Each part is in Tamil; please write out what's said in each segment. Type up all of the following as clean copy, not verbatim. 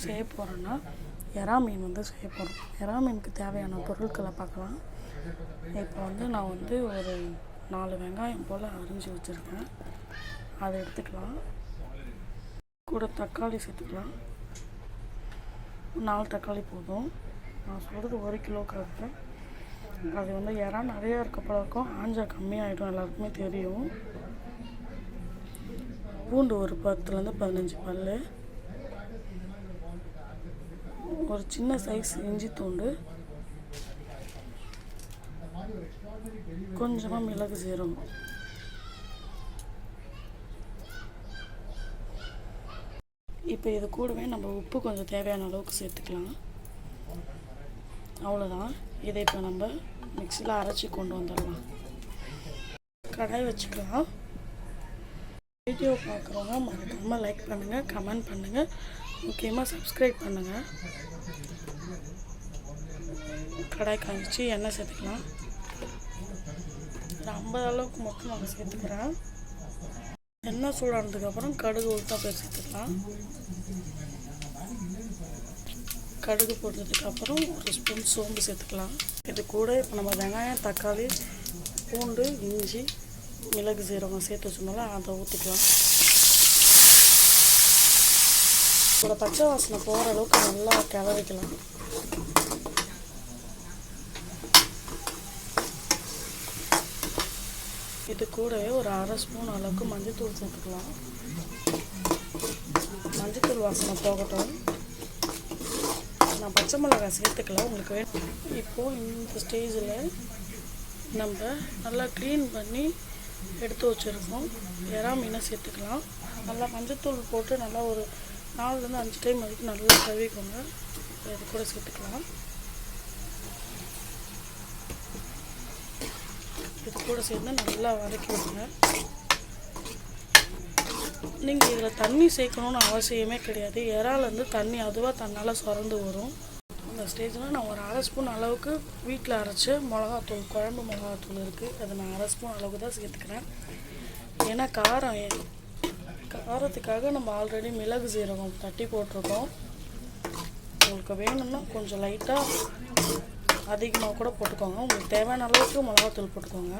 செய்ய போகிறோன்னா எறா மீன் வந்து செய்ய போகிறோம். எறா மீனுக்கு தேவையான பொருட்களை பார்க்கலாம். இப்போ வந்து நான் வந்து ஒரு 4 வெங்காயம் போல் அரிஞ்சு வச்சுருக்கேன். அதை எடுத்துக்கலாம். கூட தக்காளி சேர்த்துக்கலாம். 4 தக்காளி போதும். நான் சொல்கிறது 1 கிலோக்காக. அது வந்து எறா நிறையா இருக்க பழக்கம், ஆஞ்சா கம்மியாகிடும், எல்லாருக்குமே தெரியும். பூண்டு ஒரு 10லேருந்து 15 பல், ஒரு சின்ன சைஸ் இஞ்சி துண்டு, கொஞ்சமாக மிளகு சீரகம், இப்போ இது கூடவே நம்ம உப்பு கொஞ்சம் தேவையான அளவுக்கு சேர்த்துக்கலாம். அவ்வளோதான். இதை இப்போ நம்ம மிக்சியில் அரைச்சி கொண்டு வந்துடலாம். கடாய் வச்சுக்கலாம். வீடியோ பார்க்குறவங்க மறக்காமல் லைக் பண்ணுங்கள், கமெண்ட் பண்ணுங்கள், முக்கியமாக சப்ஸ்கிரைப் பண்ணுங்கள். கடாய் காய்ச்சி எண்ணெய் சேர்த்துக்கலாம். ஒரு 50 அளவுக்கு மட்டும் நான் சேர்த்துக்கிறேன். எண்ணெய் சூடானதுக்கப்புறம் கடுகு உளுத்தம்பருப்பு சேர்த்துக்கலாம். கடுகு போட்டதுக்கப்புறம் ஒரு ஸ்பூன் சோம்பு சேர்த்துக்கலாம். இது கூட இப்போ நம்ம வெங்காயம், தக்காளி, பூண்டு, இஞ்சி, மிளகு சீரகம் சேர்த்து வச்சோம்னால அதை ஊற்றிக்கலாம். இதோட பச்சை வாசனை போகிற அளவுக்கு நல்லா கிளறிக்கலாம். இது கூடவே ஒரு 1/2 ஸ்பூன் அளவுக்கு மஞ்சள்தூள் சேர்த்துக்கலாம். மஞ்சள்தூள் வாசனை போகட்டும். நான் பச்சை மிளகாய் சேர்த்துக்கலாம், உங்களுக்கு வேணும். இப்போது இந்த ஸ்டேஜில் நம்ம நல்லா க்ளீன் பண்ணி எடுத்து வச்சுருக்கோம் எறா மீனை சேர்த்துக்கலாம். நல்லா மஞ்சள்தூள் போட்டு நல்லா ஒரு 4லேருந்து 5 டைம் வரைக்கும் நல்லா கழுவிக்கோங்க. இது கூட சேர்த்துக்கலாம். இது கூட சேர்ந்து நல்லா வதக்கி விடுங்க. நீங்கள் இதில் தண்ணி சேர்க்கணுன்னு அவசியமே கிடையாது. இறாலேருந்து தண்ணி அதுவாக தன்னால் சுரந்து வரும். அந்த ஸ்டேஜில் நான் ஒரு 1/2 ஸ்பூன் அளவுக்கு வீட்டில் அரைச்சி மிளகாத்தூள், குழம்பு மிளகாத்தூள் இருக்குது, அதை நான் 1/2 ஸ்பூன் அளவுக்கு தான் சேர்த்துக்கிறேன். ஏன்னா காரத்துக்காக நம்ம ஆல்ரெடி மிளகு சீரகம் தட்டி போட்டிருக்கோம். உங்களுக்கு வேணும்னா கொஞ்சம் லைட்டாக அதிகமாக கூட போட்டுக்கோங்க. உங்களுக்கு தேவையான அளவுக்கு மிளகாத்தூள் போட்டுக்கோங்க.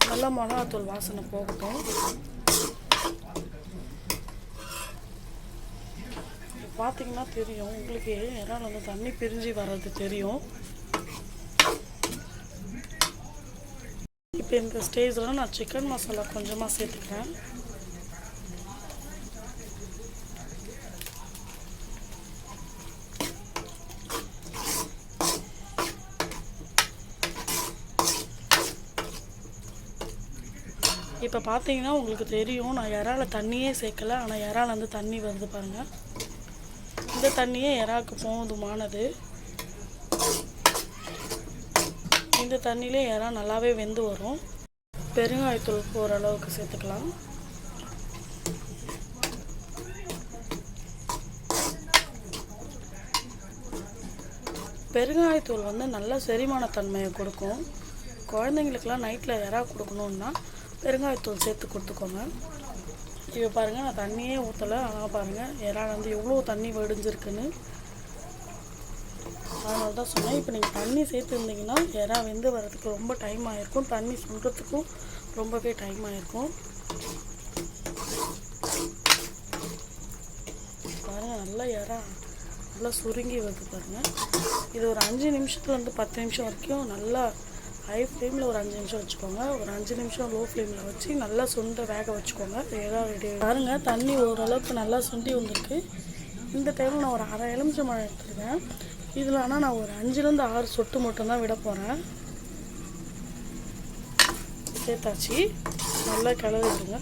நல்லா மிளகாத்தூள் வாசனை போகட்டும். பார்த்தீங்கன்னா தெரியும் உங்களுக்கு, இறால் வந்து தண்ணி பிரிஞ்சு வர்றது தெரியும். இப்போ இந்த ஸ்டேஜில் நான் சிக்கன் மசாலா கொஞ்சமாக சேர்த்துக்கிறேன். இப்போ பார்த்தீங்கன்னா உங்களுக்கு தெரியும், நான் இறால தண்ணியே சேர்க்கலை, ஆனால் இறால் வந்து தண்ணி வருது பாருங்கள். இந்த தண்ணியே இறாக்கு போதுமானது. இந்த தண்ணியிலே இறா நல்லாவே வெந்து வரும். பெருங்காயத்தூள் போகிற அளவுக்கு சேர்த்துக்கலாம். பெருங்காயத்தூள் வந்து நல்ல செரிமான தன்மையை கொடுக்கும். குழந்தைங்களுக்கெல்லாம் நைட்டில் இறா கொடுக்கணுன்னா பெருங்காயத்தூள் சேர்த்து கொடுத்துக்கோங்க. இப்போ பாருங்கள், நான் தண்ணியே ஊற்றலை, ஆனால் பாருங்கள் இறால் வந்து எவ்வளோ தண்ணி வடிஞ்சிருக்குன்னு. அதனால தான் சொன்னேன். இப்போ நீங்கள் தண்ணி சேர்த்துருந்தீங்கன்னா இறா வெந்து வர்றதுக்கு ரொம்ப டைம் ஆகிருக்கும், தண்ணி சுண்டுறதுக்கும் ரொம்பவே டைம் ஆகிருக்கும். பாருங்கள், நல்லா இறா நல்லா சுருங்கி வருது பாருங்கள். இது ஒரு 5 நிமிஷத்துலேருந்து 10 நிமிஷம் வரைக்கும் நல்லா ஹை ஃப்ளேமில் ஒரு 5 நிமிஷம் வச்சுக்கோங்க. ஒரு 5 நிமிஷம் லோ ஃப்ளேமில் வச்சு நல்லா சுண்ட வேக வச்சுக்கோங்க. எல்லாம் ரெடி. பாருங்கள், தண்ணி ஓரளவுக்கு நல்லா சுண்டி வந்திருக்கு. இந்த டைமில் நான் ஒரு 1/2 எலுமிச்சம்பழம் எடுத்துருக்கேன். இதில் ஆனால் நான் ஒரு 5லேருந்து 6 சொட்டு மட்டும்தான் விட போகிறேன். சேர்த்தாச்சு, நல்லா கிளறி விடுங்க.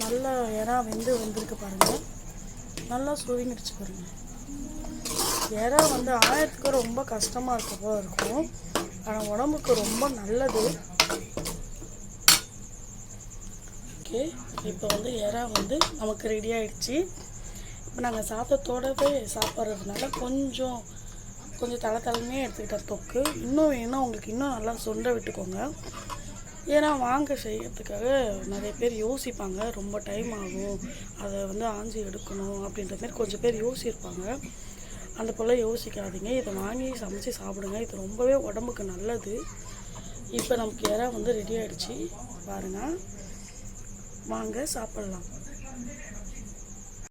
நல்லா இறா வெந்து வந்திருக்கு பாருங்கள். நல்லா சுருங்கிடுச்சு பாருங்கள். இறா வந்து ஆயத்துக்கு ரொம்ப கஷ்டமாக இருக்கப்போ இருக்கும், ஆனால் உடம்புக்கு ரொம்ப நல்லது. ஓகே, இப்போ வந்து இறா வந்து நமக்கு ரெடி ஆகிடுச்சு. இப்போ நாங்கள் சாதத்தோடவே சாப்பிட்றதுனால கொஞ்சம் தலை தலைமையே எடுத்துக்கிட்ட தொக்கு. இன்னும் வேணும் உங்களுக்கு, இன்னும் நல்லா சுண்ட விட்டுக்கோங்க. ஏன்னா வாங்க செய்யறதுக்காக நிறைய பேர் யோசிப்பாங்க, ரொம்ப டைம் ஆகும், அதை வந்து ஆஞ்சி எடுக்கணும் அப்படின்ற மாதிரி கொஞ்சம் பேர் யோசிச்சிருப்பாங்க. அந்த போல் யோசிக்காதீங்க, இதை வாங்கி சமைச்சு சாப்பிடுங்க. இது ரொம்பவே உடம்புக்கு நல்லது. இப்போ நமக்கு இறா வந்து ரெடி ஆகிடுச்சு பாருங்கள், வாங்க சாப்பிட்லாம்.